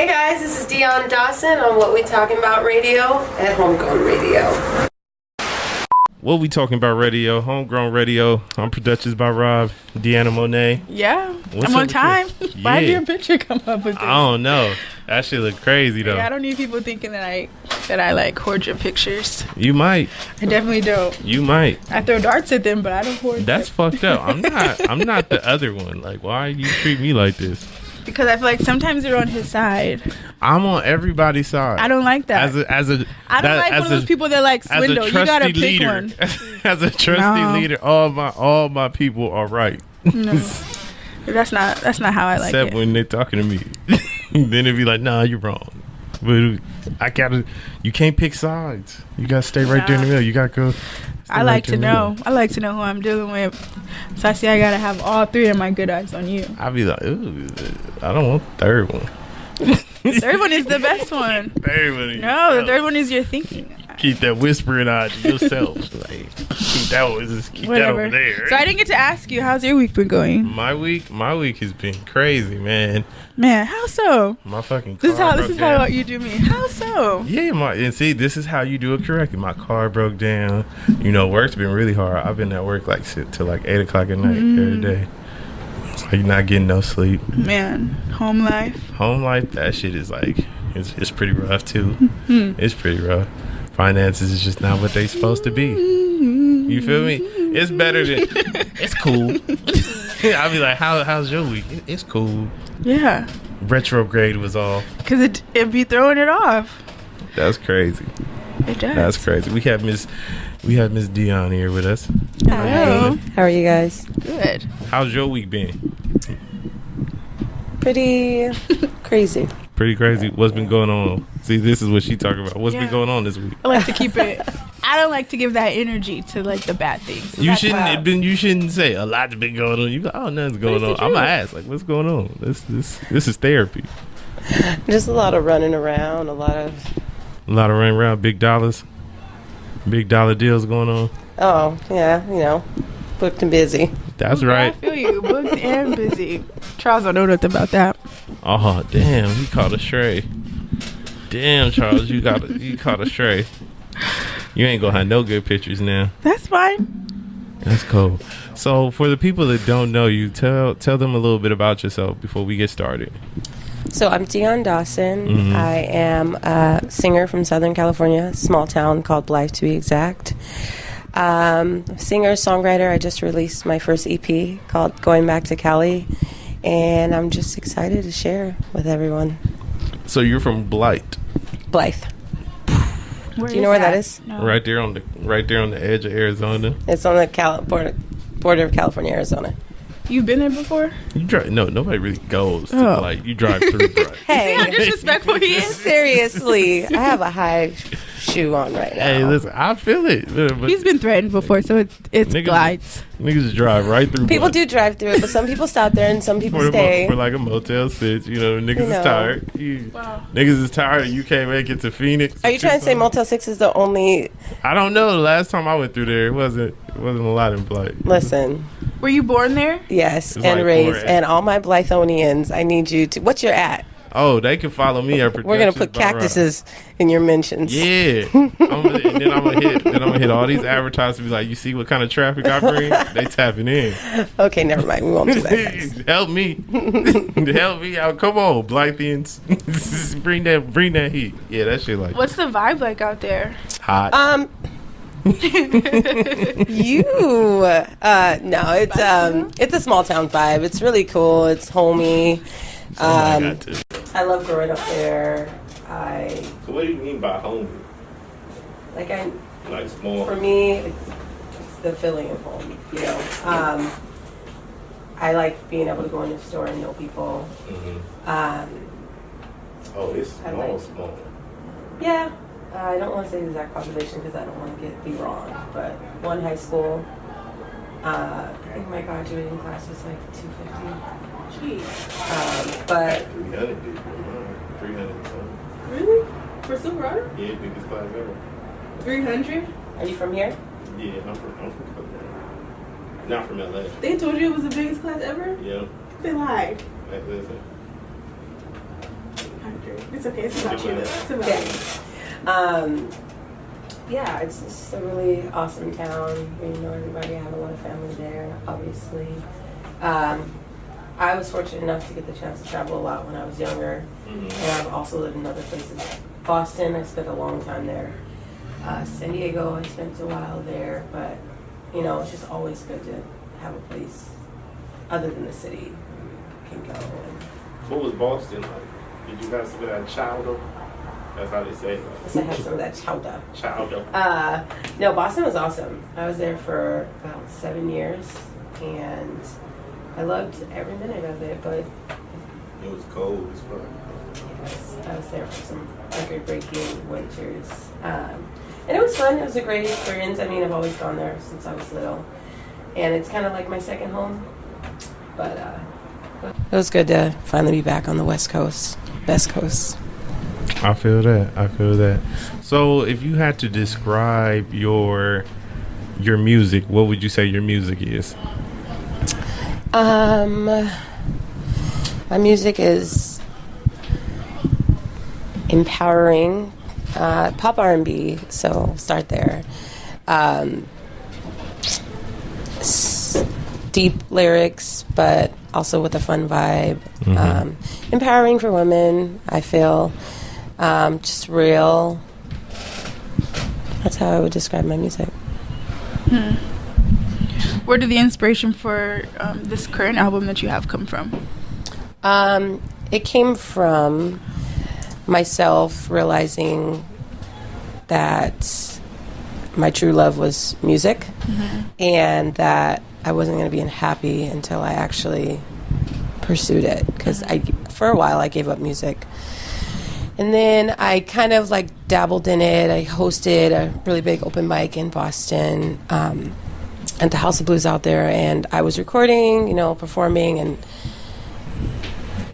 Hey guys, this is Dyon Dawson on What We Talking About Radio at Homegrown Radio. What We Talking About Radio, Homegrown Radio. I'm ProductionByRob, DeAnna Mona. Yeah, What's I'm up on with time. you? Why did Yeah. your picture come up with this? I don't know. That shit look crazy though. Yeah, I don't need people thinking that I like hoard your pictures. You might. I definitely don't. You might. I throw darts at them, but I don't hoard That's them. fucked up. I'm not the other one. Like, why you treat me like this? Because I feel like sometimes you're on his side. I'm on everybody's side. I don't like that. I don't like one of those people that like swindle. You gotta pick leader, one. As a trusty leader, all my people are right. No, that's not how I like Except it. when they're talking to me. Then it'd be like, nah, you're wrong. But you can't pick sides. You gotta stay right there in the middle. You gotta go. I like to know. I like to know who I'm dealing with. So I see I gotta have all three of my good eyes on you. I'd be like, ooh, I don't want the third one. The third one is the best one. Third one. No, the third one is your thinking. Keep that whispering eye to yourself. Like, keep that over there. So I didn't get to ask you, how's your week been going? My week has been crazy, man. Man, how so? My fucking car This is how you do me. How so? Yeah, and see, this is how you do it correctly. My car broke down. You know, work's been really hard. I've been at work till like 8 o'clock at night every day. Like not getting no sleep. Man, home life, that shit is like, it's pretty rough too. It's pretty rough. Finances is just not what they supposed to be. You feel me? It's better than, it's cool. I'll be like, how's your week? It's cool. Yeah. Retrograde was off. Because it be throwing it off. That's crazy. It does. That's crazy. We have Miss Dyon here with us. Hello. How are you guys? Good. How's your week been? Pretty crazy. Pretty crazy. What's been going on? See, this is what she talking about. What's been going on this week? I like to keep it. I don't like to give that energy to like the bad things. So You shouldn't say a lot's been going on. You go, oh, nothing's going on. I'm gonna ask, like, what's going on? This is therapy. Just a lot of running around, a lot of running around, big dollar deals going on. Oh yeah, booked and busy. That's I right. feel you. Booked and busy. Charles don't know nothing about that. Oh damn, he caught a stray. Damn, Charles, you caught a stray. You ain't gonna have no good pictures now. That's fine. That's cool. So for the people that don't know you, tell them a little bit about yourself before we get started. So I'm Dyon Dawson. I am a singer from Southern California, a small town called Blythe to be exact. Singer, songwriter. I just released my first EP called Going Back to Cali, and I'm just excited to share with everyone. So you're from Blythe. Blythe. Do you know where that is? No. Right there on the edge of Arizona. It's on the border of California, Arizona. You've been there before? You drive? No, nobody really goes to Blythe. You drive through Blythe. Hey, See how disrespectful he is? Seriously, I have a high shoe on right now. Hey, listen, I feel it. But He's been threatened before, so it's glides. Niggas just drive right through. People Blythe. do drive through it, but some people stop there and some people stay. For like a Motel 6, niggas is tired. Niggas is tired and you can't make it to Phoenix. Are you trying to say Motel 6 is the only... I don't know. The last time I went through there, it wasn't a lot in Blythe. Listen. Were you born there? Yes, It's and like raised. 4A. And all my Blythonians, I need you to... What's your at? Oh, they can follow me at We're going to put cactuses in your mentions. Yeah. And then I'm gonna hit all these advertisers and be like, you see what kind of traffic I bring? They tapping in. Okay, never mind. We won't do that, guys. Help me. Help me out. Come on, Blythians. bring that heat. Yeah, that shit like What's the vibe like out there? hot. No, it's a small town vibe. It's really cool. It's homey. I love growing up there. So what do you mean by home? Like small? For me, it's the feeling of home. I like being able to go in the store and know people. It's small. Yeah. I don't want to say the exact population because I don't want to be wrong. But one high school, I think my graduating class was like 250. Jeez. But 300 people. 300. Really? For Silverado? Yeah, biggest class ever. 300? are you from here? Yeah, I'm from California. Not from LA. They told you it was the biggest class ever? Yeah. They lied. Like, listen. 100. It's okay. It's about you. It's about you. Yeah, it's just a really awesome town. You know everybody. I have a lot of family there, obviously. I was fortunate enough to get the chance to travel a lot when I was younger. And I've also lived in other places. Boston, I spent a long time there. San Diego, I spent a while there. But, you know, it's just always good to have a place other than the city where you can go. What was Boston like? Did you have some of that chowder? That's how they say it. Yes, I have some of that chowder. Chowder. No, Boston was awesome. I was there for about 7 years, and I loved every minute of it, but It was cold as fuck. yes, I was there for some record-breaking winters. And it was fun. It was a great experience. I mean, I've always gone there since I was little, and it's kind of like my second home. But it was good to finally be back on the West Coast, best coast. I feel that. So if you had to describe your music, what would you say your music is? My music is empowering, pop R&B, so start there. Deep lyrics, but also with a fun vibe. Empowering for women, I feel. Just real. That's how I would describe my music. Where did the inspiration for this current album that you have come from? It came from myself realizing that my true love was music, and that I wasn't going to be happy until I actually pursued it. Because for a while, I gave up music. And then I kind of like dabbled in it. I hosted a really big open mic in Boston at the House of Blues out there, and I was recording, you know, performing,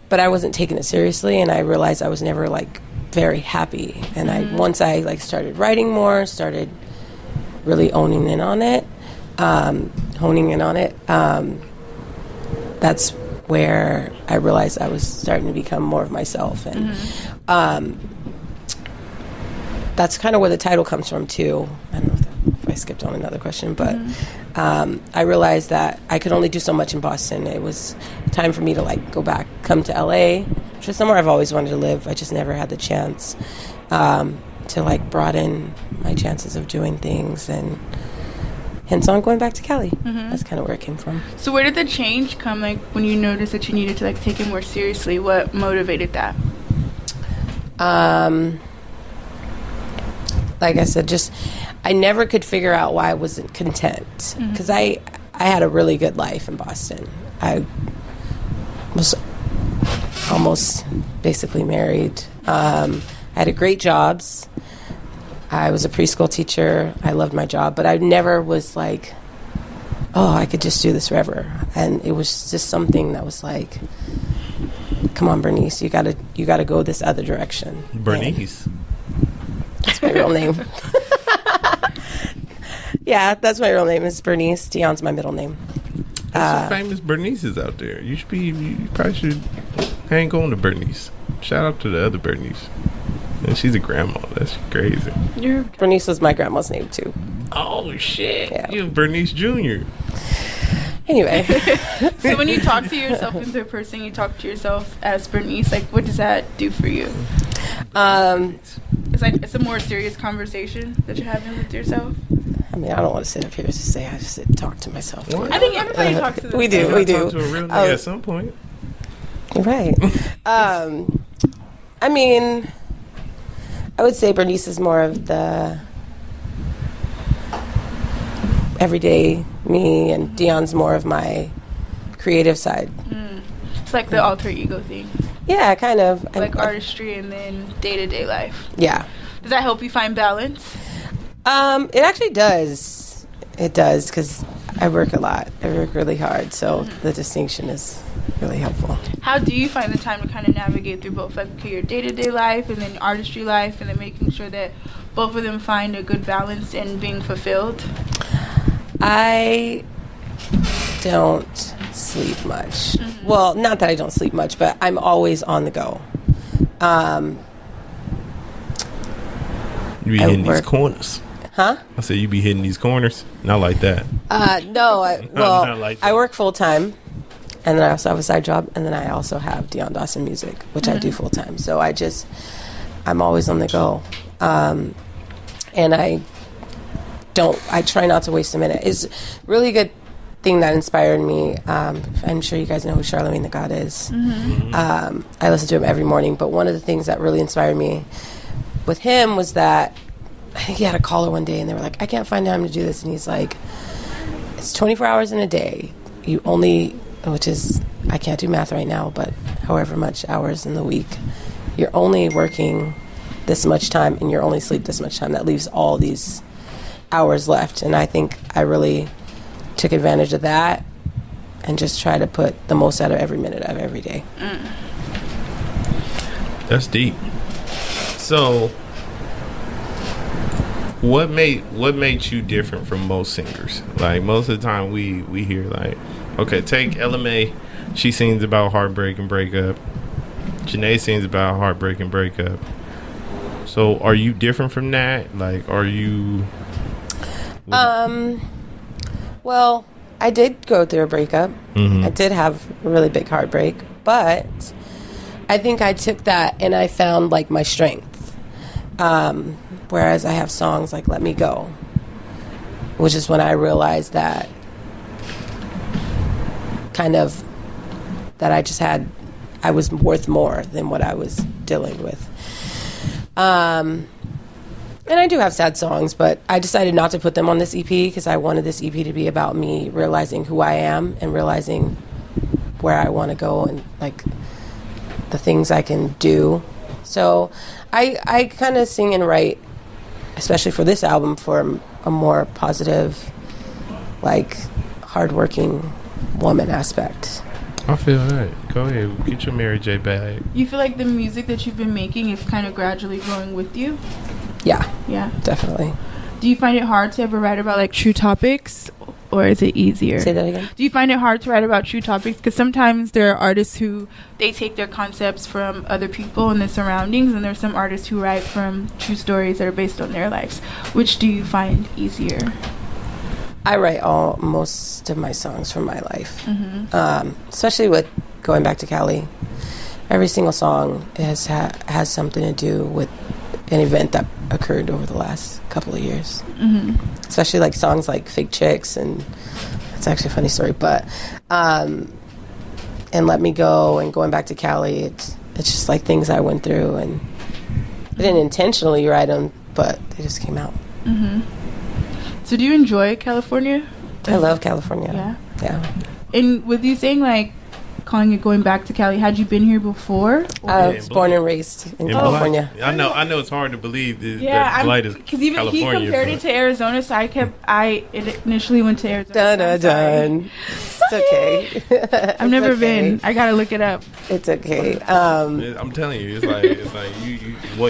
but I wasn't taking it seriously, and I realized I was never like very happy. And once I like started writing more, started really honing in on it, that's where I realized I was starting to become more of myself. And that's kind of where the title comes from, too. I don't know if I skipped on another question, but I realized that I could only do so much in Boston. It was time for me to, like, come to L.A., which is somewhere I've always wanted to live. I just never had the chance to, like, broaden my chances of doing things, and hence on going back to Cali. That's kind of where it came from. So where did the change come, like, when you noticed that you needed to, like, take it more seriously? What motivated that? Like I said, just I never could figure out why I wasn't content, because I had a really good life in Boston. I was almost basically married. I had great jobs. I was a preschool teacher. I loved my job, but I never was like, oh, I could just do this forever. And it was just something that was like, come on, Bernice, you gotta go this other direction. Bernice. And that's my real name. Yeah, that's my real name is Bernice. Dyon's my middle name. There's some famous Bernices out there. You probably should hang on to Bernice. Shout out to the other Bernice. And she's a grandma. That's crazy. Bernice was my grandma's name, too. Oh, shit. Yeah. You're Bernice Jr. Anyway. So when you talk to yourself in third person, you talk to yourself as Bernice, like, what does that do for you? It's like, it's a more serious conversation that you're having with yourself. I mean, I don't want to sit up here and just say I just talk to myself. What? I think everybody talks to themselves. We do. Talk to a real nigga at some point. Right. I mean, I would say Bernice is more of the everyday me, and Dyon's more of my creative side. It's like the alter ego thing. Yeah, kind of. Like artistry and then day-to-day life. Yeah. Does that help you find balance? It actually does. It does, because I work a lot. I work really hard, so the distinction is really helpful. How do you find the time to kind of navigate through both, like, your day-to-day life and then your artistry life, and then making sure that both of them find a good balance in being fulfilled? I don't sleep much. Well, not that I don't sleep much, but I'm always on the go. You be hitting these corners. Huh? I said you be hitting these corners. Not like that. No. Not like that. I work full time, and then I also have a side job, and then I also have Dyon Dawson music, which I do full time. So I'm always on the go, and I try not to waste a minute. It's a really good thing that inspired me. I'm sure you guys know who Charlemagne the God is. I listen to him every morning, but one of the things that really inspired me with him was that I think he had a caller one day and they were like, I can't find time to do this. And he's like, it's 24 hours in a day. You only, which is, I can't do math right now, but however much hours in the week, you're only working this much time and you're only sleep this much time. That leaves all these hours left. And I think I really took advantage of that and just try to put the most out of every minute of every day. That's deep. So, what made you different from most singers? Like, most of the time we hear, like, okay, take LMA. She sings about heartbreak and breakup. Janae sings about heartbreak and breakup. So, are you different from that? Like, are you... Well, I did go through a breakup. I did have a really big heartbreak, but I think I took that and I found, like, my strength. Whereas I have songs like Let Me Go, which is when I realized that I was worth more than what I was dealing with. And I do have sad songs, but I decided not to put them on this EP because I wanted this EP to be about me realizing who I am and realizing where I want to go and, like, the things I can do. So I kind of sing and write, especially for this album, for a more positive, like, hardworking woman aspect. I feel that. Go ahead. Get your Mary J bag. You feel like the music that you've been making is kind of gradually growing with you? Yeah. Yeah. Definitely. Do you find it hard to ever write about, like, true topics? Or is it easier? Say that again? Do you find it hard to write about true topics? Because sometimes there are artists who, they take their concepts from other people and their surroundings, and there's some artists who write from true stories that are based on their lives. Which do you find easier? I write most of my songs from my life. Especially with going back to Cali. Every single song has something to do with an event that occurred over the last couple of years. Especially like songs like Fake Chicks, and it's actually a funny story, but and Let Me Go and going back to Cali, it's just like things I went through, and I didn't intentionally write them, but they just came out. So do you enjoy California? I love California. Yeah. And with you saying, like, calling it going back to Cali, had you been here before? I was born and raised in California. I know it's hard to believe yeah, that Blight is because even California, he compared it to Arizona, so I initially went to Arizona. Dun. It's okay. I've never been. I gotta look it up. It's okay. I'm telling you, it's like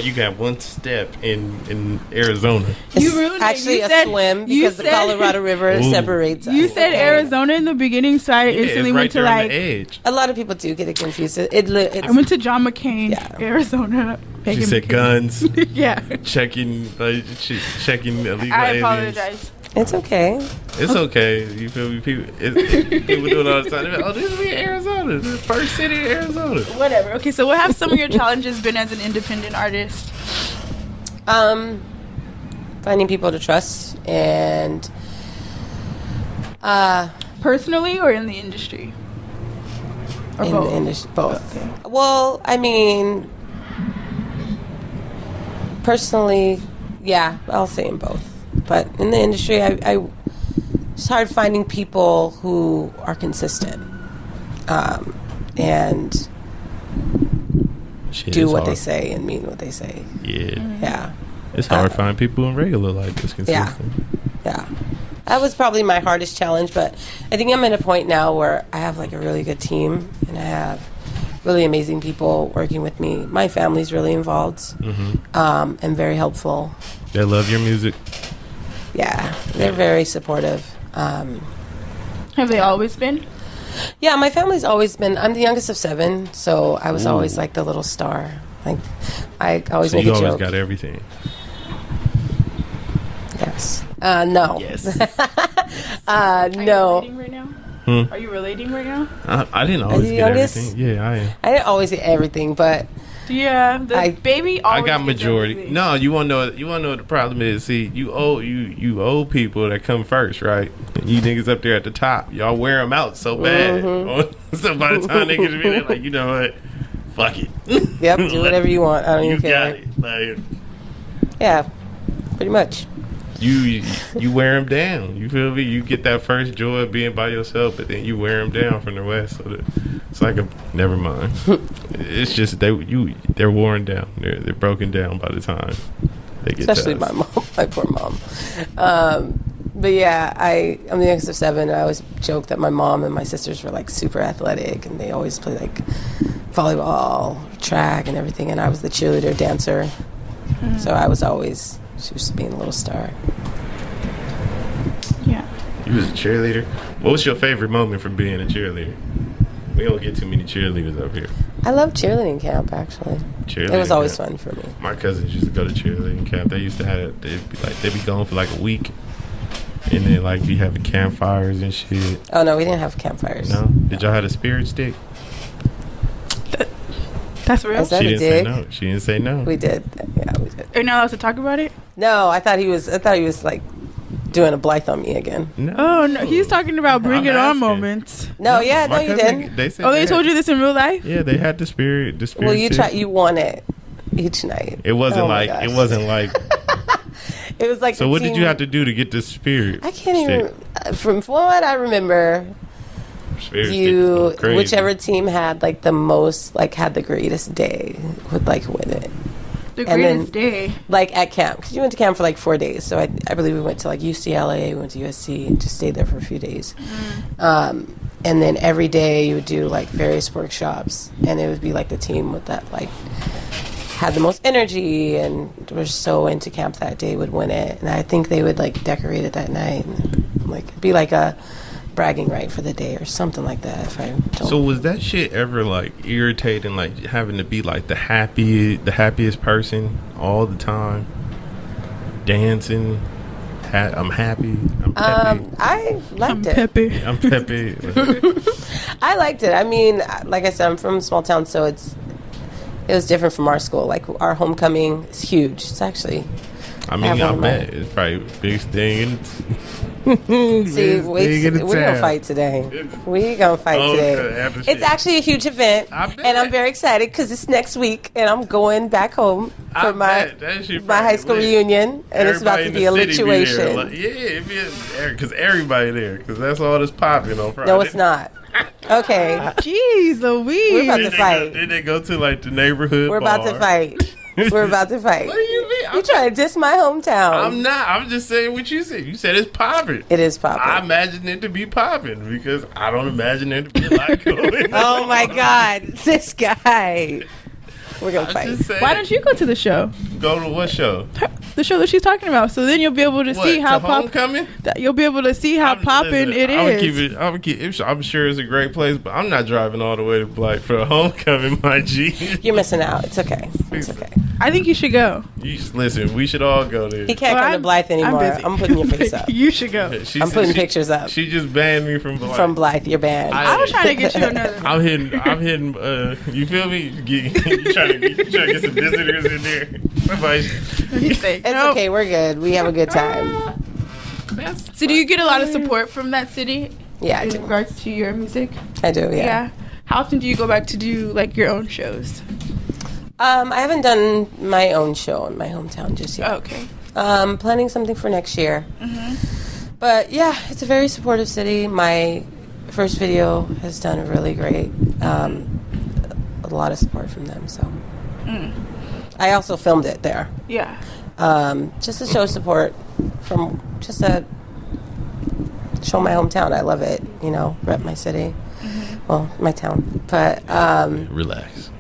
you got one step in Arizona. It's ruined actually it. a swim because the Colorado River separates us. You said Arizona in the beginning, so I instantly went to, like, on the edge. A lot of people do get it confused. I went to John McCain, Arizona. She said guns. Yeah. Checking illegal I aliens. apologize. It's okay. It's okay. You feel me? People do it all the time. They're like, oh, this is Arizona. This is the first city in Arizona. Whatever. Okay, so what have some of your challenges been as an independent artist? Finding people to trust and personally or in the industry? Or in both? the industry, both. Okay. Well, I mean, personally, yeah, I'll say in both. But in the industry, I it's hard finding people who are consistent and do what they say and mean what they say. Yeah. It's hard to find people in regular life that's consistent. Yeah. That was probably my hardest challenge, but I think I'm at a point now where I have, like, a really good team and I have really amazing people working with me. My family's really involved and very helpful. They love your music. Yeah, they're very supportive. Have they always been? Yeah, my family's always been. I'm the youngest of 7, so I was always like the little star. Like, I always So make you a always joke. got everything. Yes. No. Yes. Are you No. relating right now? Hmm? Are you relating right now? I didn't always you get youngest? everything. Yeah, I am. I didn't always get everything, but Yeah, the baby I always got gets majority. everything. No, you want to know? You want to know what the problem is? See, you old people that come first, right? You niggas up there at the top, y'all wear them out so bad. So by the time they get to be there, like, you know what? Fuck it. yep, do whatever you want. I don't You even got care. it. Like, Yeah, pretty much. you wear them down. You feel me? You get that first joy of being by yourself, but then you wear them down from the rest. So it's like a never mind. It's just they're worn down. They're broken down by the time they get. Especially to us. my mom, my poor mom. But yeah, I'm the youngest of 7. And I always joke that my mom and my sisters were like super athletic, and they always play like volleyball, track, and everything. And I was the cheerleader, dancer. So I was always. She was being a little star. Yeah. You was a cheerleader. What was your favorite moment from being a cheerleader? We don't get too many cheerleaders up here. I love cheerleading camp, actually. Cheerleading It was always camp. fun for me. My cousins used to go to cheerleading camp. They used to have they'd be gone for like a week, and then like be having campfires and shit. Oh, no, we didn't have campfires. No, did y'all have a spirit stick? That's real. Is that She a didn't say dig? no. She didn't say no. We did. Yeah, we did. Are you not allowed to talk about it? No, I thought he was like doing a Blythe on me again. No. Oh no, he's talking about bring I'm it on asking. moments. No, yeah, My no, you cousin, didn't. They said Oh, they told you this in real life? Yeah, they had the spirit. The spirit. Well, you stick. you won it each night. It wasn't Oh my like. gosh. It wasn't like. It was like. So the what did team- you have to do to get the spirit? I can't stick? even. From what I remember, Spirit you stick is crazy. whichever team had like the most, like had the greatest day would like win it. The And greatest then- day. Like at camp, because you went to camp for like 4 days. So I believe we went to like UCLA, we went to USC, and just stayed there for a few days. And then every day you would do like various workshops, and it would be like the team with that like had the most energy and were so into camp that day would win it. And I think they would like decorate it that night, and like it'd be like a bragging right for the day or something like that. If I don't. So was that shit ever like irritating, like having to be like the happiest person all the time, dancing? I'm happy. I'm peppy. I liked it. Peppy. I'm peppy. I liked it. I mean, like I said, I'm from a small town, so it was different from our school. Like our homecoming is huge. It's actually. I mean, have one I of bet mine. it's probably the biggest thing. See, we're gonna fight today. We gonna fight today. After It's actually a huge event, I bet. and I'm very excited because it's next week, and I'm going back home for my high school reunion, and it's about to be a lituation. Because everybody there, because that's all that's popping on Friday. No, it's not. Okay, Jeez Louise. We're about to fight. Then they go to like the neighborhood. we're about to bar. fight. We're about to fight. What do you mean? You trying to diss my hometown? I'm not. I'm just saying what you said. You said it's popping. It is I popping. imagine it to be popping because I don't imagine there to be a lot going on. Oh my God, this guy. We're gonna I'm fight. just saying. Why don't you go to the show? Go to what show? The show that she's talking about. So then you'll be able to What, see how to Homecoming? you'll be able to see how popping it is. I'm sure it's a great place, but I'm not driving all the way to Blight for a homecoming, my G. You're missing out. It's okay. It's okay. I think you should go. You just listen. We should all go there. He can't Well, come to I'm- Blythe anymore. busy. I'm putting your face up. You should go. She I'm said putting pictures up. She just banned me from Blight. From Blythe, you're banned. I was trying to get you another. I'm hitting. You feel me? You trying to get some visitors in there. Somebody. It's okay. We're good. We have a good time. So do you get a lot of support from that city Yeah, I in do. regards to your music? I do. Yeah. How often do you go back to do like your own shows? I haven't done my own show in my hometown just yet. Oh, okay. Planning something for next year. But yeah, it's a very supportive city. My first video has done really great. A lot of support from them. So I also filmed it there. Yeah. Just to show support from just to show my hometown. I love it. You know, rep my city. Well, my town. But Relax.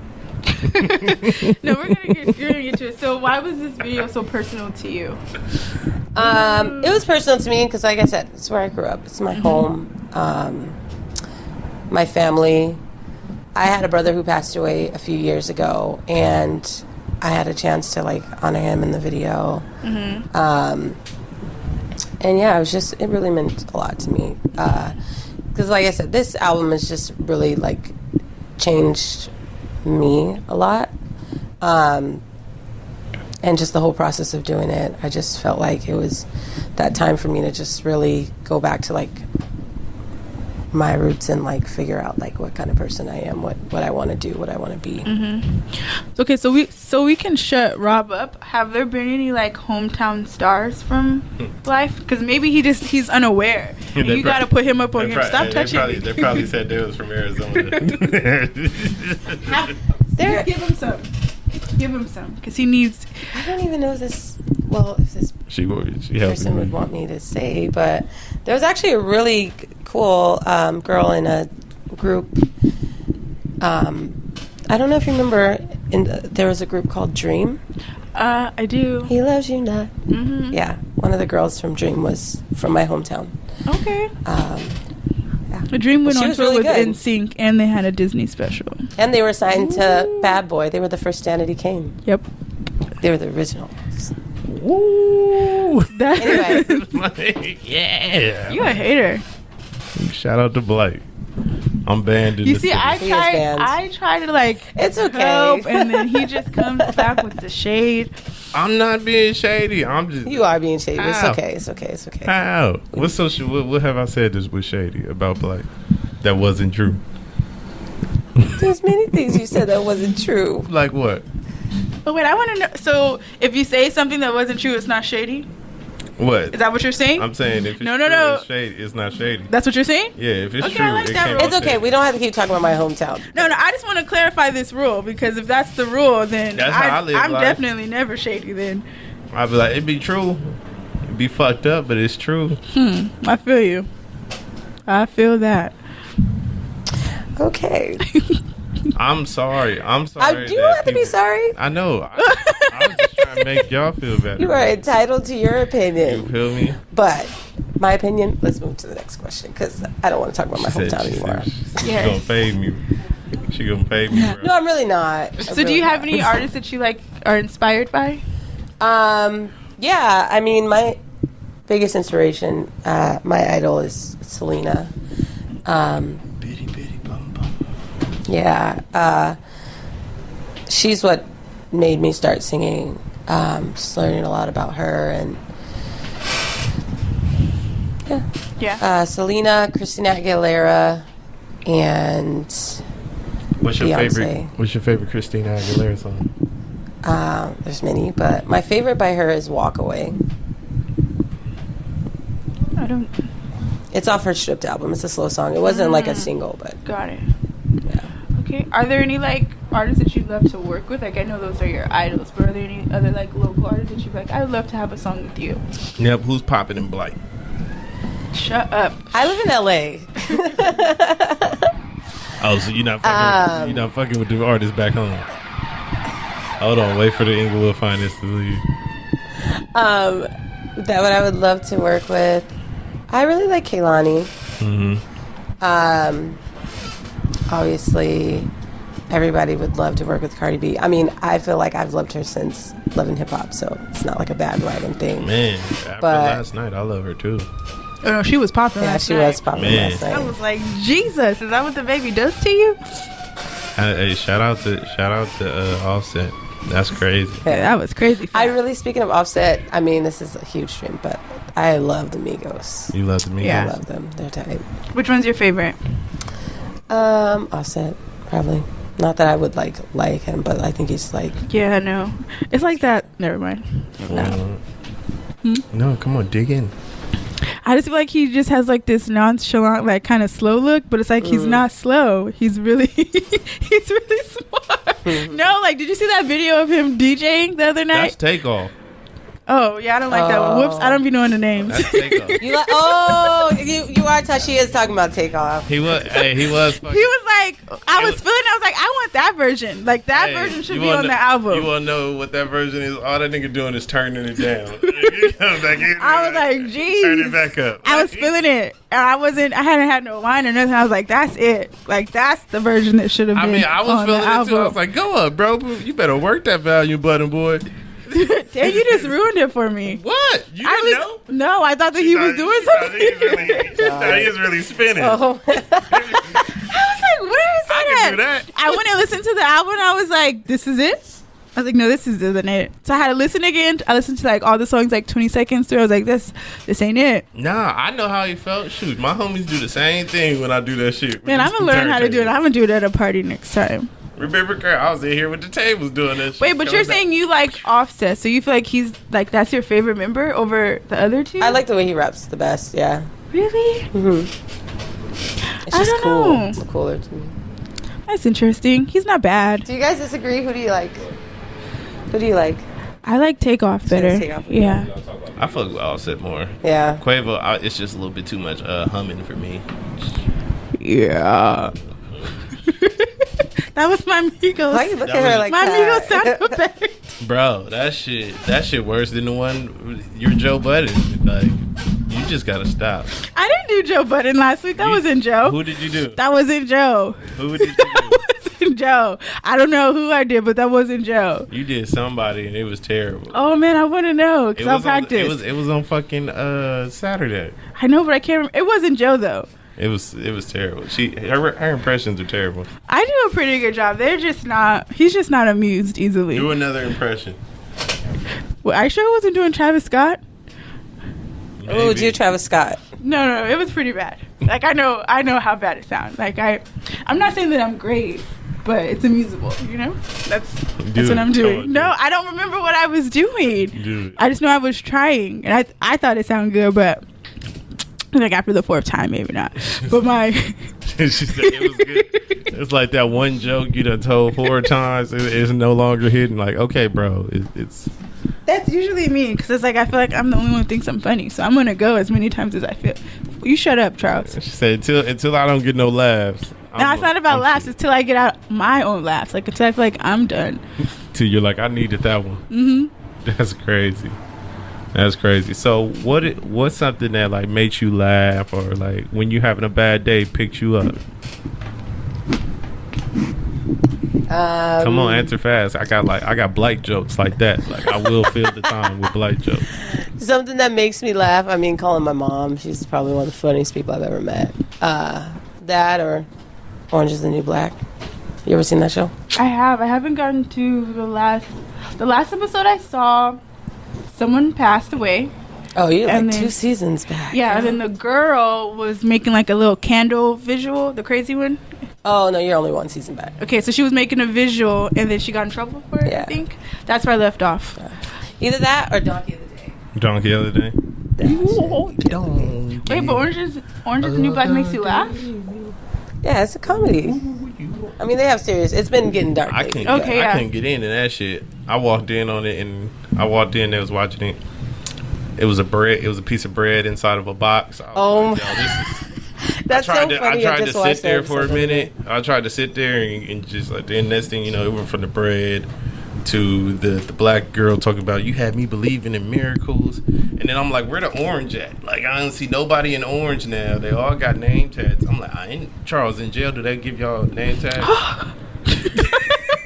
No, you're gonna get to it. So why was this video so personal to you? it was personal to me because, like I said, it's where I grew up. It's my home, my family. I had a brother who passed away a few years ago, and I had a chance to like honor him in the video. And yeah, it really meant a lot to me. Because like I said, this album has just really like changed me a lot. And just the whole process of doing it, I just felt like it was that time for me to just really go back to like my roots and like figure out like what kind of person I am, what I want to do, what I want to be. Okay, so we can shut Rob up. Have there been any like hometown stars from life? Because maybe he's unaware. And you got to put him up on him. Stop touching me. They probably said they was from Arizona. Give him some. Give him some, because he needs. I don't even know if this person would want me to say, but there was actually a really cool girl in a group. I don't know if you remember. There was a group called Dream. I do. He loves you not. Yeah, one of the girls from Dream was from my hometown. Okay. Yeah. The Dream went on tour really with good. NSYNC, and they had a Disney special. And they were signed to Bad Boy. They were the first Danity Kane. Yep. They were the originals. Woo! Anyway. Yeah. You a hater. Shout out to Blake. I'm banned in You the see, city. I try to like It's okay. help, and then he just comes back with the shade. I'm not being shady. I'm just. You are being shady. It's Ow. okay. It's okay. It's okay. How? What have I said this was shady about Blake? That wasn't true. There's many things you said that wasn't true. Like what? But wait, I want to know. So, if you say something that wasn't true, it's not shady. What? Is that what you're saying? I'm saying if it's No. true, it's shady. It's not shady. That's what you're saying? Yeah, if it's Okay, true, I like it that can't rule. be It's okay. shady. We don't have to keep talking about my hometown. No. I just want to clarify this rule, because if that's the rule, then That's how I live I'm life. definitely never shady. Then I'd be like, it'd be true. It'd be fucked up, but it's true. I feel you. I feel that. Okay. I'm sorry. You that don't have to be people- sorry. I know. I was just trying to make y'all feel better. You are entitled to your You opinion. feel me? But my opinion, let's move to the next question, because I don't want to talk about my hometown anymore. She's Yes. gonna fade me. She gonna fade me. Bro. No, I'm really not. So, do you have any artists that you like are inspired by? Yeah, I mean, my biggest inspiration, my idol is Selena. Bitty bitty bum bum. Yeah, she's what made me start singing. Just learning a lot about her, and Yeah. Selena, Christina Aguilera, and What's your Beyonce. favorite? What's your favorite Christina Aguilera song? there's many, but my favorite by her is Walk Away. I don't. It's off her Stripped album. It's a slow song. It wasn't like a single, but Got it. yeah. Okay. Are there any like artists that you love to work with? Like, I know those are your idols, but are there any other like local artists that you like? I would love to have a song with you. Yep. Who's popping in Blight? Shut up. I live in LA. Oh, so you're not fucking with the artists back home. Hold on, wait for the Inglewood Finest to leave. That what I would love to work with. I really like Kehlani. Obviously, everybody would love to work with Cardi B. I mean, I feel like I've loved her since Love and Hip Hop, so it's not like a bad writing thing. Man, after But- last night, I love her too. Oh no, she was popping. Yeah, last she night. was popping Man. last I night. was like, Jesus, is that what the baby does to you? Hey, shout out to Offset. That's crazy. Yeah, that was crazy. I really, speaking of Offset, I mean, this is a huge stream, but I love the Migos. You love me. Yeah. I love them. They're tight. Which one's your favorite? Offset, probably. Not that I would like him, but I think he's like. Yeah, no. It's like that. Never mind. No, come on, dig in. I just feel like he just has like this nonchalant, like kind of slow look, but it's like he's not slow. He's really, he's really smart. No, like, did you see that video of him DJing the other night? That's Takeoff. Oh, yeah, I don't like that one. Whoops, I don't be knowing the names. That's Takeoff. You are touchy. He is talking about Takeoff. He was. He was like, I was like, I want that version. Like, that version should be on the album. You want to know what that version is? All that nigga doing is turning it down. I was like, geez. Turn it back up. I was feeling it. And I hadn't had no wine or nothing. I was like, that's it. Like, that's the version that should have been. I was feeling it too. I was like, go up, bro. You better work that volume button, boy. Damn, you just ruined it for me. What? You didn't know? No, I thought that he was doing something. He was really spinning. Oh. I was like, where is I can do that. I went and listened to the album and I was like, this is it? I was like, no, this isn't it. So I had to listen again. I listened to like all the songs like 20 seconds through. I was like, this ain't it. Nah, I know how he felt. Shoot, my homies do the same thing when I do that shit. Man, I'm going to learn how to do it. I'm going to do it at a party next time. Remember, girl, I was in here with the tables doing this shit. Wait, but you're saying you like Offset, so you feel like he's like, that's your favorite member over the other two? I like the way he raps the best, yeah. Really? Mm-hmm. It's just cool. Know. It's cooler to me. That's interesting. He's not bad. Do you guys disagree? Who do you like? I like Takeoff better. Yeah. I fuck with Offset more. Yeah. Quavo, it's just a little bit too much humming for me. Yeah. That was my Migos. Why you look at her like my that? Migos sound effect. Bro, that shit worse than the one you're Joe Budden. Like, you just gotta stop. I didn't do Joe Budden last week. That wasn't Joe. Who did you do? That wasn't Joe. Who did you do? That wasn't Joe. I don't know who I did, but that wasn't Joe. You did somebody and it was terrible. Oh man, I want to know because I practiced. It was on fucking Saturday. I know, but I can't remember. It wasn't Joe though. It was terrible. Her impressions are terrible. I do a pretty good job. They're just not. He's just not amused easily. Do another impression. Well, I sure wasn't doing Travis Scott. Oh, do Travis Scott? No, it was pretty bad. Like I know how bad it sounds. Like I'm not saying that I'm great, but it's amusable. You know, that's what I'm doing. No, I don't remember what I was doing. I just know I was trying, and I thought it sounded good, but. Like after the fourth time, maybe not. But my she said it was good. It's like that one joke you done told 4 times. It's no longer hidden. Like, okay, bro, it's. That's usually me because it's like I feel like I'm the only one who thinks I'm funny, so I'm gonna go as many times as I feel. You shut up, Charles. She said until I don't get no laughs. No, it's not about laughs. It's till I get out my own laughs. Like until I feel like I'm done. Till you're like, I needed that one. Mm-hmm. That's crazy. That's crazy. So what's something that like makes you laugh or like when you having a bad day picks you up? Come on, answer fast. I got black jokes like that. Like I will fill the time with black jokes. Something that makes me laugh. I mean, calling my mom. She's probably one of the funniest people I've ever met. That or Orange Is the New Black. You ever seen that show? I have. I haven't gotten to the last episode I saw. Someone passed away. Oh, you're like 2 seasons back. Yeah, and then the girl was making like a little candle visual, the crazy one. Oh, no, you're only 1 season back. Okay, so she was making a visual, and then she got in trouble for it, I think. That's where I left off. Either that or Donkey of the Day. Donkey of the Day? Wait, but Orange is the New Black makes you laugh? Yeah, it's a comedy. I mean, they have serious. It's been getting dark. I couldn't get into that shit. I walked in on it, and they was watching it. It was a piece of bread inside of a box. That's so funny. I tried to sit there for a minute. I tried to sit there and just like the next thing you know, it went from the bread to the black girl talking about you had me believing in miracles, and then I'm like, where the orange at? Like I don't see nobody in orange now. They all got name tags. I'm like, I ain't Charles in jail. Do they give y'all name tags?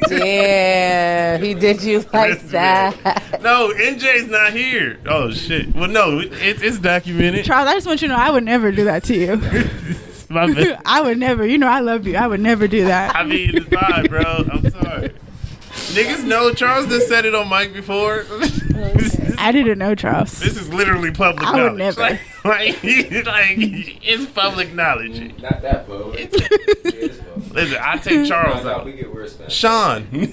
Yeah, he did you like that. No, NJ's not here. Oh shit. Well, no, it's documented. Charles, I just want you to know I would never do that to you. My bad. I would never. You know I love you. I would never do that. I mean, it's fine, bro. I'm sorry. Niggas know Charles done said it on mic before. I didn't know Charles. This is literally public knowledge. I would never. Like, it's public knowledge. Not that, bro. Listen, I take Charles out. We get wristbands. Sean, you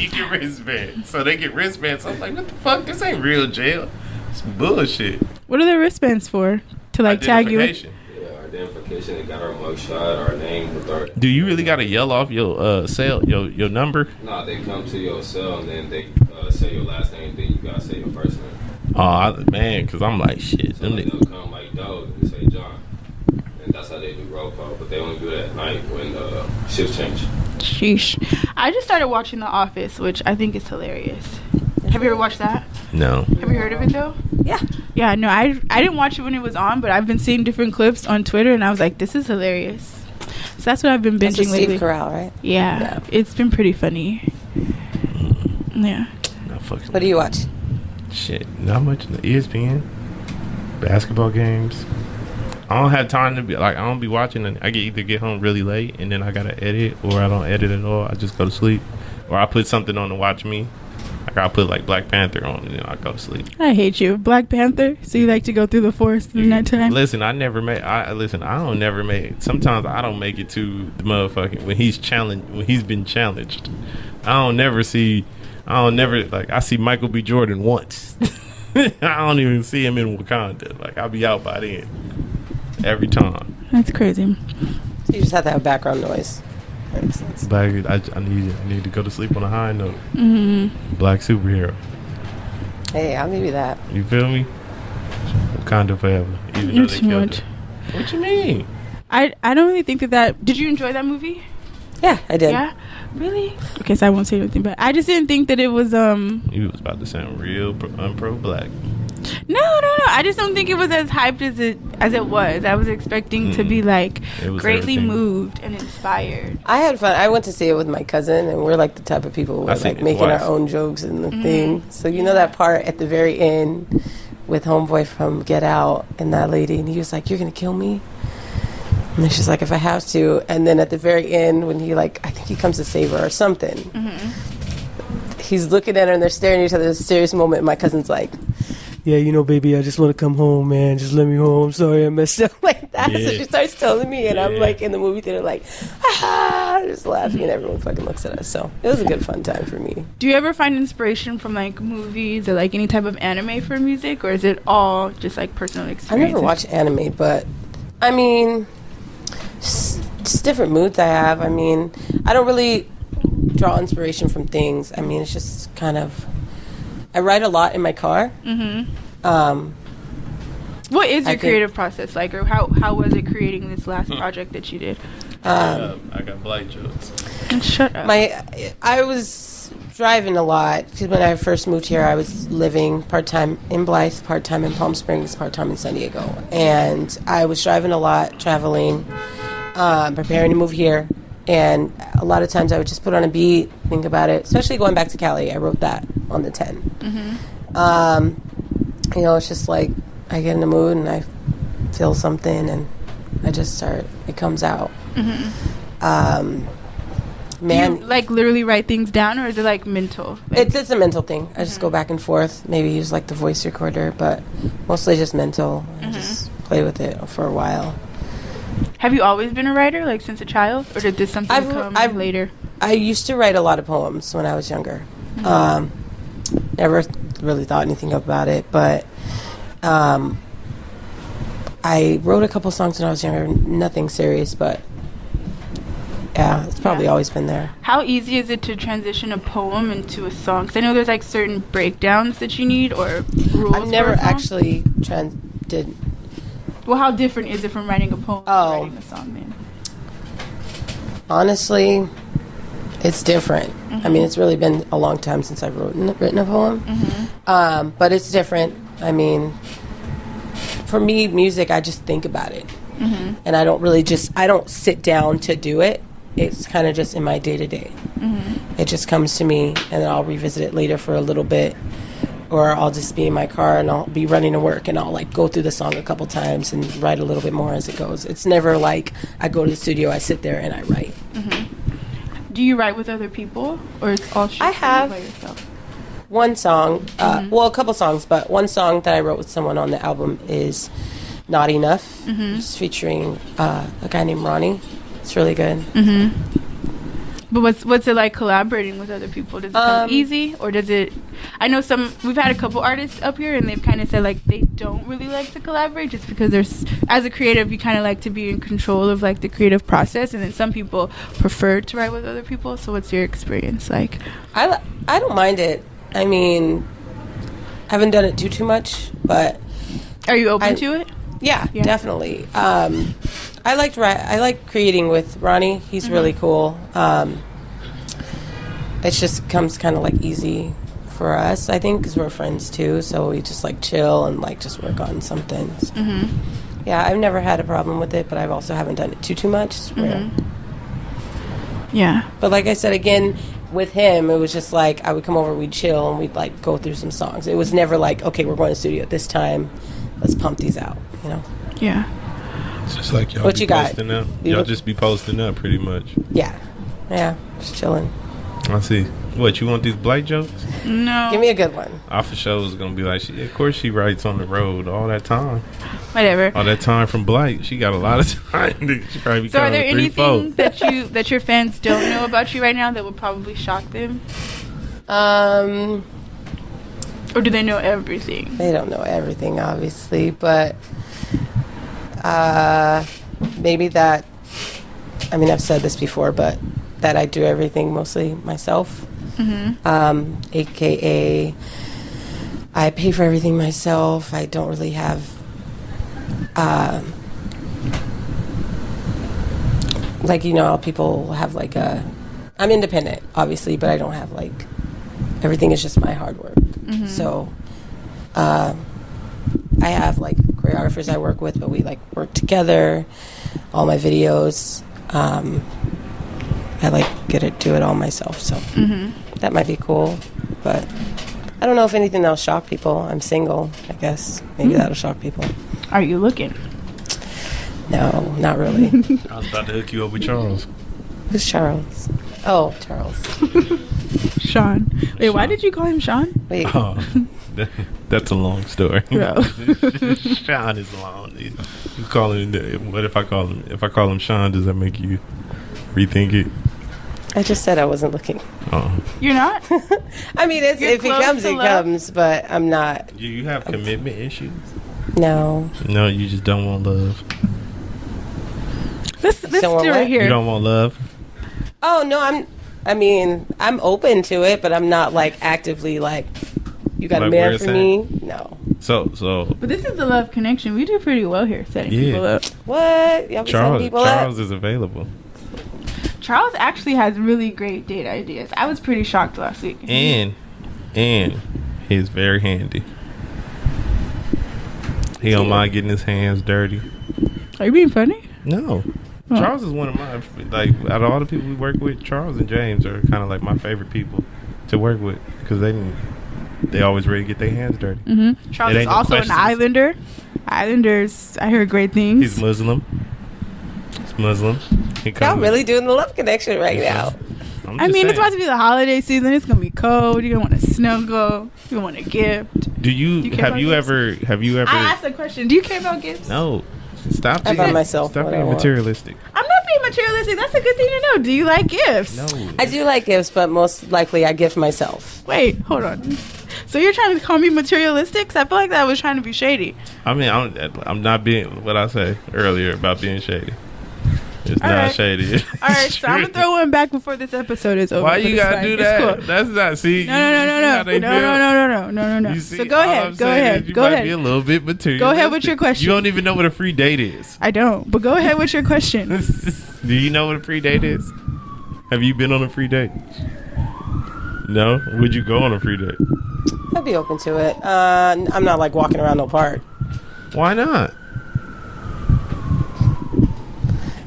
get wristbands. So they get wristbands. I'm like, what the fuck? This ain't real jail. It's bullshit. What are the wristbands for? To like tag you? Yeah, identification. They got our mugshot, our name with our. Do you really gotta yell off your cell, your number? Nah, they come to your cell and then they say your last name. Then you gotta say your first name. Oh man, because I'm like shit. So like, they'll come like Doug and say John, and that's how they do roll call. But they only do that at night when shifts change. Sheesh. I just started watching The Office, which I think is hilarious. Have you ever watched that? No. Have you heard of it though? Yeah. Yeah, no, I didn't watch it when it was on, but I've been seeing different clips on Twitter, and I was like, this is hilarious. So that's what I've been binging lately. Steve Carell, right? Yeah, it's been pretty funny. Yeah. What do you watch? Shit, not much. ESPN, basketball games. I don't have time to be like. I don't be watching. I either get home really late and then I gotta edit, or I don't edit at all. I just go to sleep, or I put something on to watch me. Like I'll put like Black Panther on and then I go to sleep. I hate you, Black Panther. So you like to go through the forest in that time? Listen, I don't never make. Sometimes I don't make it to the motherfucking when he's challenged. When he's been challenged, I see Michael B. Jordan once. I don't even see him in Wakanda. Like I'll be out by then. Every time. That's crazy. So you just have to have background noise. That makes sense. But I need to go to sleep on a high note. Mm-hmm. Black superhero. Hey, I'll give you that. You feel me? Wakanda forever. Even You're though they too killed much. him. What you mean? I don't really think that. Did you enjoy that movie? Yeah, I did. Yeah. Really? Okay, so I won't say anything, but I just didn't think that it was You was about to sound real pro-black. No. I just don't think it was as hyped as it was. I was expecting to be like greatly everything. moved and inspired. I had fun. I went to see it with my cousin, and we're like the type of people who are like making our own jokes and the thing. So you know that part at the very end with Homeboy from Get Out and that lady, and he was like, "You're gonna kill me." And then she's like, "If I have to." And then at the very end, when he I think he comes to save her or something, he's looking at her and they're staring at each other. There's a serious moment, and my cousin's like, "Yeah, baby, I just want to come home, man. Just let me home. Sorry I messed up like that." Yeah. So she starts telling me, and I'm like in the movie theater, like, just laughing, and everyone fucking looks at us. So it was a good fun time for me. Do you ever find inspiration from like movies or like any type of anime for music, or is it all just like personal I experience? never watch anime, but I mean, just different moods I have. I mean, I don't really draw inspiration from things. I mean, it's just kind of. I write a lot in my car. What is your creative process like, or how was it creating this last project that you did? I got black jokes. Shut up. I was driving a lot because when I first moved here, I was living part-time in Blythe, part-time in Palm Springs, part-time in San Diego, and I was driving a lot, traveling, preparing to move here. And a lot of times I would just put on a beat, think about it, especially going back to Cali. I wrote that on the 10. It's just like I get in the mood and I feel something and I just start, it comes out. Do you like literally write things down, or is it like mental? It's a mental thing. I just go back and forth, maybe use like the voice recorder, but mostly just mental. I just play with it for a while. Have you always been a writer, like since a child, or did this something come later? I used to write a lot of poems when I was younger. Never really thought anything about it, but I wrote a couple songs when I was younger. Nothing serious, but yeah, it's probably always been there. How easy is it to transition a poem into a song? Because I know there's like certain breakdowns that you need or rules. I've never actually did. Well, how different is it from writing a poem to writing a song, then? Honestly, it's different. I mean, it's really been a long time since I've written a poem. But it's different. I mean, for me, music, I just think about it. And I don't really I don't sit down to do it. It's kind of just in my day-to-day. It just comes to me, and then I'll revisit it later for a little bit. Or I'll just be in my car and I'll be running to work and I'll like go through the song a couple times and write a little bit more as it goes. It's never like I go to the studio, I sit there and I write. Do you write with other people, or it's all I have by yourself? One song, well, a couple songs, but one song that I wrote with someone on the album is Not Enough. It's featuring a guy named Ronnie. It's really good. But what's it like collaborating with other people? Does it come easy, or does it? I know we've had a couple artists up here, and they've kind of said like they don't really like to collaborate just because as a creative, you kind of like to be in control of like the creative process, and then some people prefer to write with other people. So what's your experience like? I don't mind it. I mean, I haven't done it too much, but are you open to it? Yeah, definitely. I like creating with Ronnie. He's really cool. It just comes kind of like easy for us, I think, because we're friends too. So we just like chill and like just work on something. So, yeah, I've never had a problem with it, but I also haven't done it too much. Yeah. But like I said, again, with him, it was just like I would come over, we'd chill, and we'd like go through some songs. It was never like, okay, we're going to the studio at this time. Let's pump these out, you know? Yeah. It's just like y'all What be you got? posting up. Y'all just be posting up pretty much. Yeah. Yeah. Just chilling. I see. What, you want these Blight jokes? No. Give me a good one. Off the show is gonna be like, of course she writes on the road all that time. Whatever. All that time from Blight. She got a lot of time. She probably So are there anything 3-4. that your fans don't know about you right now that would probably shock them? Or do they know everything? They don't know everything, obviously, but maybe that, I mean, I've said this before, but that I do everything mostly myself. AKA, I pay for everything myself. I don't really have, like, you know, how people have like I'm independent, obviously, but I don't have like, everything is just my hard work. So I have like choreographers I work with, but we like work together. All my videos, I like do it all myself. So that might be cool, but I don't know if anything that'll shock people. I'm single, I guess. Maybe that'll shock people. Are you looking? No, not really. I was about to hook you up with Charles. Who's Charles? Oh, Charles. Sean. Wait, why did you call him Sean? Wait. Oh, that's a long story. Bro. Sean is long. You call him. What if I call him? If I call him Sean, does that make you rethink it? I just said I wasn't looking. Oh, You're not? I mean, if it comes, it comes, but I'm not. you have commitment issues? No. No, you just don't want love. Let's do it here. You don't want love? Oh, no, I'm open to it, but I'm not like actively like, you got a man for me? No. So. But this is the love connection. We do pretty well here setting people up. What? Y'all be setting people Charles up? is available. Charles actually has really great date ideas. I was pretty shocked last week. And he's very handy. He don't mind getting his hands dirty. Are you being funny? No. Oh. Charles is one of my, like, out of all the people we work with, Charles and James are kind of like my favorite people to work with because they always ready to get their hands dirty. Charles is also an Islander. Islanders, I heard great things. He's Muslim. Y'all really doing the love connection right now. I mean, it's about to be the holiday season. It's gonna be cold. You're gonna want to snuggle. You want a gift. Have you ever? I asked a question. Do you care about gifts? No. Stop. I buy myself. Stop being materialistic. I'm not being materialistic. That's a good thing to know. Do you like gifts? No. I do like gifts, but most likely I gift myself. Wait, hold on. So you're trying to call me materialistic? 'Cause I feel like that was trying to be shady. I mean, I'm not being what I said earlier about being shady. It's All not right. shady. All right, so I'm gonna throw one back before this episode is over. Why you gotta do that? Cool. That's not. See. No. You see, So go all ahead. I'm Go saying ahead. is you Go might ahead. be a little bit materialistic. Go ahead with your question. You don't even know what a free date is. I don't. But go ahead with your question. Do you know what a free date is? Have you been on a free date? No? Would you go on a free date? I'd be open to it. I'm not like walking around no park. Why not?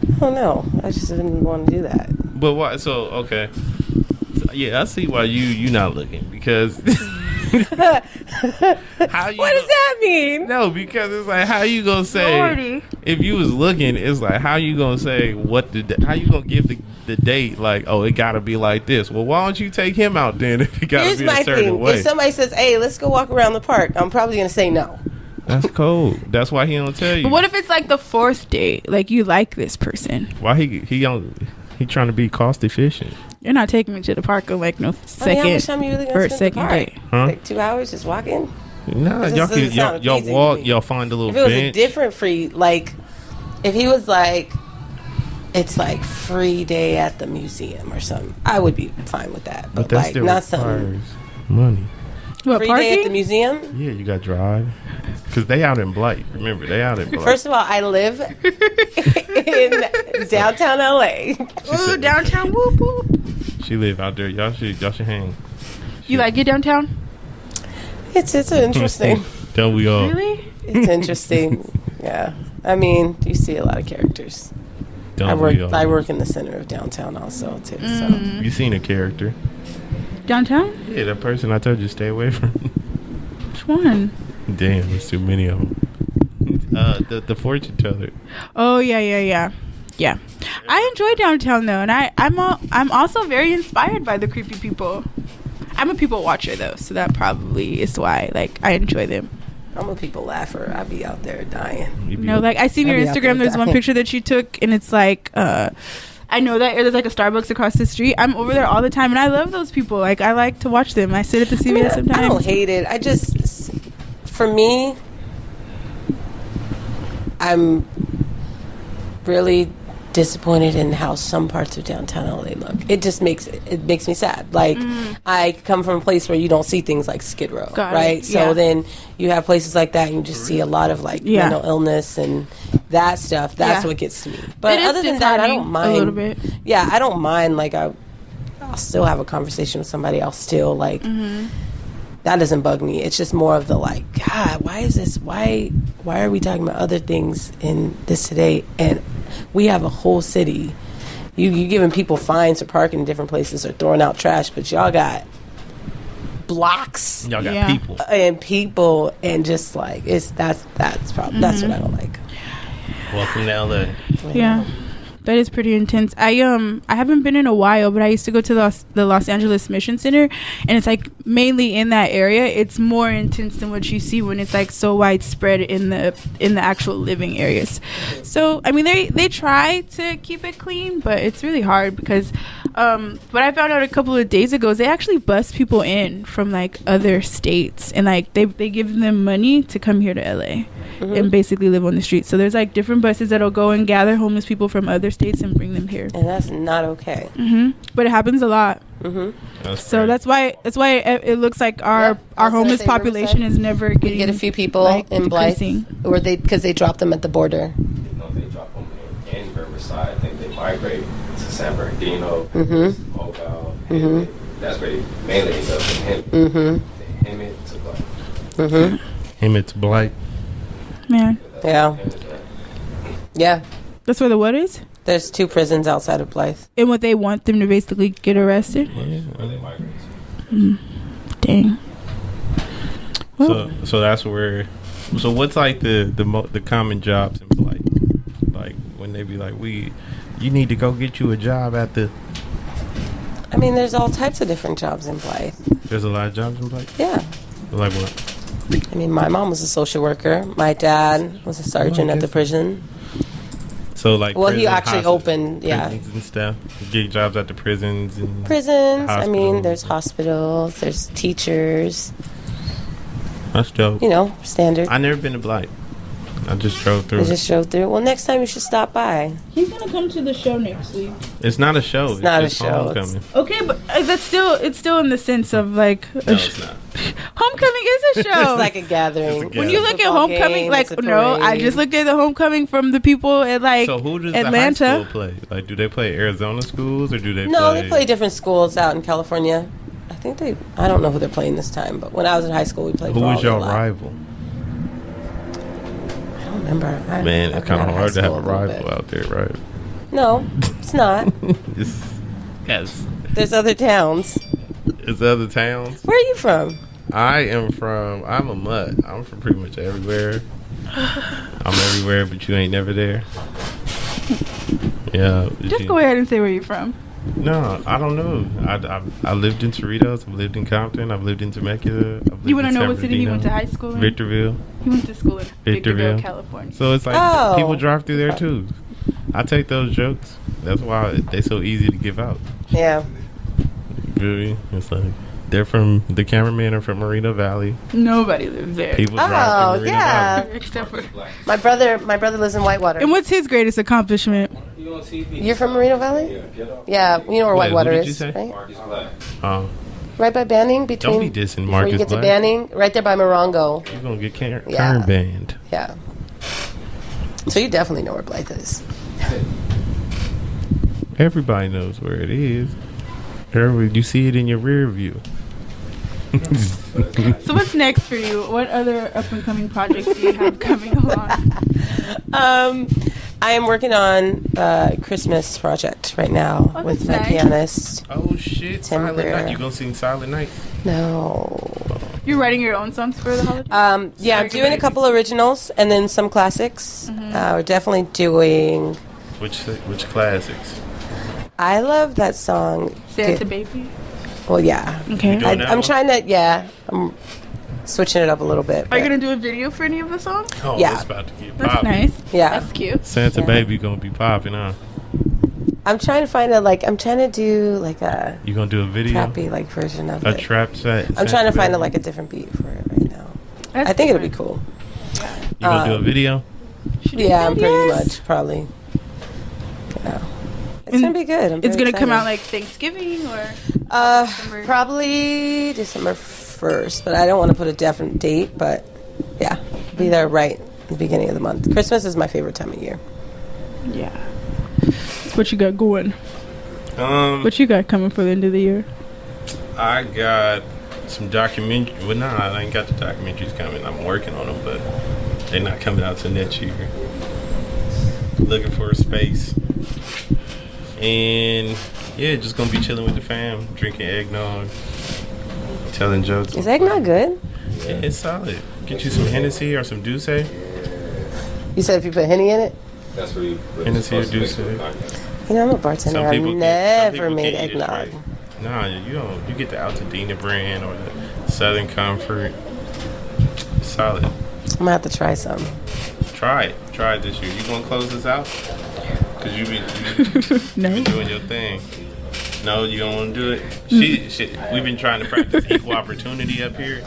I don't know. I just didn't want to do that. But why? So, okay. So, yeah, I see why you not looking because. What does that mean? No, because it's like how you gonna say Lordy. if you was looking, it's like how you gonna say how you gonna give the date like, oh, it gotta be like this. Well, why don't you take him out then if it gotta Here's be my a certain thing. way? If somebody says, "Hey, let's go walk around the park," I'm probably gonna say no. That's cold. That's why he don't tell you. But what if it's like the fourth date? Like you like this person. Why he trying to be cost efficient? You're not taking me to the park on like no second. How much time you really gonna first, spend at the second park? date. Huh? Like 2 hours just walking? No, It just y'all doesn't sound y'all appeasing to walk, me. y'all find a little If it was a bench. different free, like, if he was like, it's like free day at the museum or something, I would be fine with that. But But that like, still not something. requires money. What, Free day at the parking? museum? Yeah, you got to drive. Because they out in Blight. Remember, they out in Blight. First of all, I live in downtown LA. Ooh, downtown, whoop whoop. She live out there. Y'all should hang. You like it downtown? It's interesting. Don't we all? Really? It's interesting. Yeah. I mean, you see a lot of characters. Don't we all? I work in the center of downtown also too. So You seen a character? Downtown? Yeah, that person I told you to stay away from. Which one? Damn, there's too many of them. The fortune teller. Oh yeah. I enjoy downtown though, and I'm also very inspired by the creepy people. I'm a people watcher though, so that probably is why like I enjoy them. I'm a people laugher. I be out there dying. You be- No, like I seen your I'll be out there Instagram. There's one dying. picture that you took, and it's like I know that there's like a Starbucks across the street. I'm over there all the time, and I love those people. Like I like to watch them. I sit at the CVS I don't sometimes. hate it. I just, for me, I'm really disappointed in how some parts of downtown LA look. It just makes me sad. Like I come from a place where you don't see things like Skid Row, Got it. right? So Yeah. then you have places like that, and you just see a lot of like Yeah. mental illness and that stuff. That's Yeah. what gets to me. But It is other than that, I don't disheartening mind a little bit. Yeah, I don't mind. Like I'll still have a conversation with somebody. I'll still like. That doesn't bug me. It's just more of the like, God, why is this? Why are we talking about other things in this today? And we have a whole city. You giving people fines for parking in different places or throwing out trash, but y'all got blocks Y'all got Yeah. people. and just like that's probably that's what I don't like. Welcome to LA. Yeah. That is pretty intense. I haven't been in a while, but I used to go to the Los Angeles Mission Center, and it's like mainly in that area. It's more intense than what you see when it's like so widespread in the actual living areas. So I mean, they try to keep it clean, but it's really hard because what I found out a couple of days ago is they actually bus people in from like other states, and like they give them money to come here to LA. And basically live on the street. So there's like different buses that'll go and gather homeless people from other states and bring them here. And that's not okay. But it happens a lot. So that's why it looks like our homeless say population Riverside. is never We getting. get a few people like, in Blythe, decreasing. or because they drop them at the border. You know, they drop them in Riverside. I think they migrate to San Bernardino, HomeGrown. That's where they mainly end up in Hemet. Hemet to Blight. Him, it's Blight. Man, Yeah, yeah. that's where the what is, There's 2 prisons outside of Blythe. and what they want them to basically get arrested. Where they migrate to. Dang. Well, So that's where. So what's like the common jobs in Blight? Like when they be like, you need to go get you a job at the. I mean, there's all types of different jobs in Blythe. There's a lot of jobs in Blight. Yeah. Like what? I mean, my mom was a social worker. My dad was a sergeant at the prison. So like. Well, he prison, actually hospital- opened, yeah. prisons and stuff. Get jobs at the prisons and. Prisons. I mean, Hospitals. there's hospitals. There's teachers. That's dope. You know, standard. I never been to Blight. I just drove through. We just showed through. Well, next time you should stop by. he's gonna come to the show next week. It's not a show. It's not a just show. Homecoming. Okay, but it's still in the sense of like No, it's not. Homecoming is a show. It's like a gathering. It's a When you look at Football Homecoming, game, like it's a no, I parade. just looked at the Homecoming from the people at like So who does Atlanta. the high school play? Like, do they play Arizona schools or do they? No, play... they play different schools out in California. I don't know who they're playing this time, but when I was in high school, we played Who was Raleigh a your lot. rival? I don't remember. Man, I've it's kind been of out hard to have a high school little rival bit. out there, right? No, it's not. Yes. There's other towns. It's other towns. Where are you from? I'm a mutt. I'm from pretty much everywhere. I'm everywhere, but you ain't never there. Yeah. Just go ahead and say where you're from. No, I don't know. I lived in Cerritos. I've lived in Compton. I've lived in Temecula. You want to know what city he went to high school in? Victorville. He went to school in Victorville, Victorville. California. So it's like Oh. people drive through there too. I take those jokes. That's why they so easy to give out. Yeah. feel me? It's like the cameramen are from Moreno Valley. Nobody lives there. People drive through Moreno Valley. Except for. My brother lives in Whitewater. And what's his greatest accomplishment? You're from Moreno Valley? Yeah, you know where Whitewater who did you is, say? right? Right by Banning, between. Don't be dissing before Marcus you get Black. to Banning, right there by Morongo. You're gonna get Karen Yeah. banned. Yeah. So you definitely know where Blythe is. Everybody knows where it is. You see it in your rear view. So what's next for you? What other up and coming projects do you have coming along? I am working on a Christmas project right now with my nice. pianist. Oh shit! Tim Silent Greer. Night. You gonna sing Silent Night? No. You're writing your own songs for the holidays? Yeah, I'm doing a couple originals and then some classics. We're definitely doing. Which classics? I love that song. Santa Baby. Well, yeah. Okay. You doing that I'm one? trying to. Yeah, I'm switching it up a little bit. Are you but- gonna do a video for any of the songs? Oh, Yeah. it's about to get That's popping. nice. Yeah. That's cute. Santa Yeah. Baby gonna be popping, huh? I'm trying to find I'm trying to do like a You gonna do a video? trappy version of A it. trap set? I'm trying to find a different beat for it right now. I think it'll be cool. You gonna do a video? Yeah, I'm pretty much probably. Yeah. It's gonna be good. I'm It's very gonna come out excited. like Thanksgiving or December? Probably December 1st, but I don't want to put a definite date. But yeah, be there right at the beginning of the month. Christmas is my favorite time of year. Yeah. What you got going? What you got coming for the end of the year? I got some documentary. Well, nah, I ain't got the documentaries coming. I'm working on them, but they're not coming out till next year. Looking for a space. And yeah, just gonna be chilling with the fam, drinking eggnog, telling jokes. Is eggnog good? Yeah, it's solid. Get you some Hennessy or some Douce. You said if you put Henny in it? That's what you. Hennessy or Douce. You know, I'm a bartender. I've never made can't eat it eggnog. straight. Nah, you don't. You get the Altadena brand or the Southern Comfort. It's solid. I'm gonna have to try some. Try it. Try it this year. You gonna close this out? Cause you been doing your thing. No, you don't want to do it. We've been trying to practice equal opportunity up here,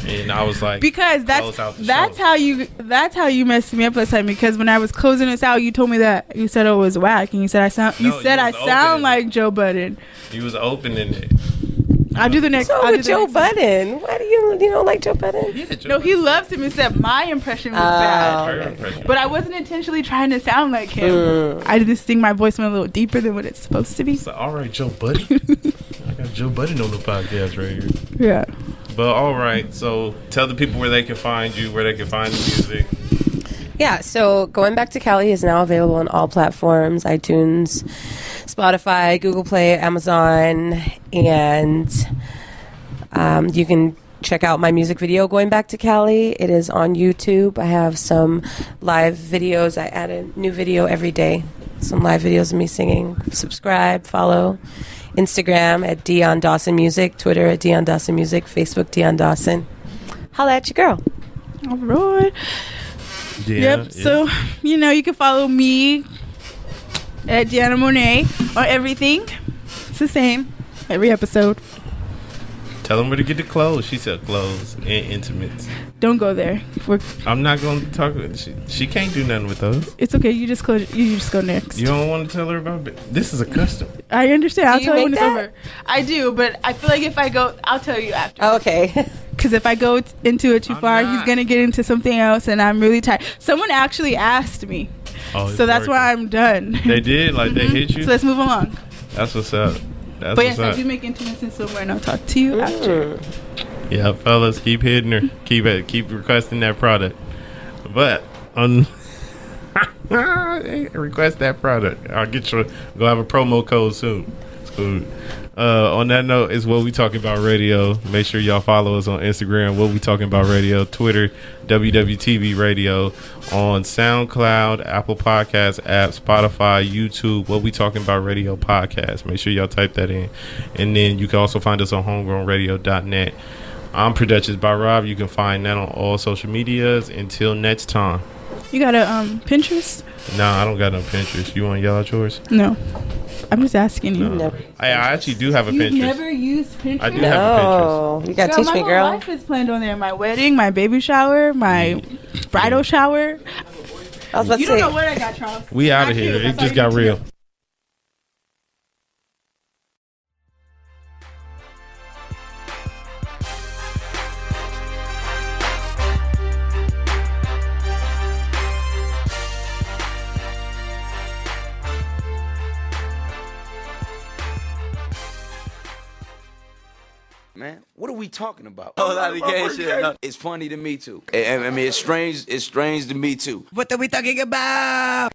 and I was like, Because close out the that's show. how you messed me up last time. Because when I was closing this out, you told me that you said it was whack, and you said I sound open. like Joe Budden. You was opening it. I'll do the next. So I'll do with the Joe next one. Budden, why do you don't like Joe Budden? Yeah, Joe No, he loves him. Except my impression was bad. Her impression. But I wasn't intentionally trying to sound like him. I just think my voice went a little deeper than what it's supposed to be. So, all right, Joe Budden. I got Joe Budden on the podcast right here. Yeah. But all right, so tell the people where they can find you, where they can find the music. Yeah, so Going Back to Cali is now available on all platforms: iTunes, Spotify, Google Play, Amazon, and you can check out my music video, Going Back to Cali. It is on YouTube. I have some live videos. I add a new video every day. Some live videos of me singing. Subscribe, follow. Instagram at Dyon Dawson Music, Twitter at Dyon Dawson Music, Facebook Dyon Dawson. Holla at your girl. All right. Yeah, Yep. So, you can follow me at DeAnna Mona on everything. It's the same every episode. Tell them where to get the clothes. She said clothes and intimates. Don't go there. I'm not going to talk. She can't do nothing with those. It's okay. You just go next. You don't want to tell her about it? This is a custom. I understand. I'll you tell you when make it's that? over. I do, but I feel like if I go, I'll tell you after. Okay. Because if I go into it too far, he's going to get into something else, and I'm really tired. Someone actually asked me. Oh, So that's why I'm done. They did? Like, they hit you? So let's move along. That's what's up. That's But what's yes, I up. do make intimacy somewhere, and I'll talk to you after. Yeah, fellas, keep hitting her. Keep requesting that product. But request that product. I'll get you. Go have a promo code soon. It's cool. On that note, is What We Talking About Radio. Make sure y'all follow us on Instagram, What We Talking About Radio, Twitter, WWTV Radio, on SoundCloud, Apple Podcasts app, Spotify, YouTube, What We Talking About Radio podcast. Make sure y'all type that in. And then you can also find us on HomeGrownRadio.net. I'm ProductionByRob. You can find that on all social medias. Until next time. You got a Pinterest? Nah, I don't got no Pinterest. You want to yell out yours? No. I'm just asking you. Never. I actually do have a You've Pinterest. never used Pinterest? I do have a Pinterest. No, you gotta teach my me, whole girl. life is planned on there. My wedding, my baby shower, my bridal shower. I was about to You don't say. know what I got, Charles. We out Not of here. you. It That's all just you got need to real. know. Man, what are we talking about? Oh, that gay shit. It's funny to me too. I mean, it's strange. It's strange to me too. What are we talking about?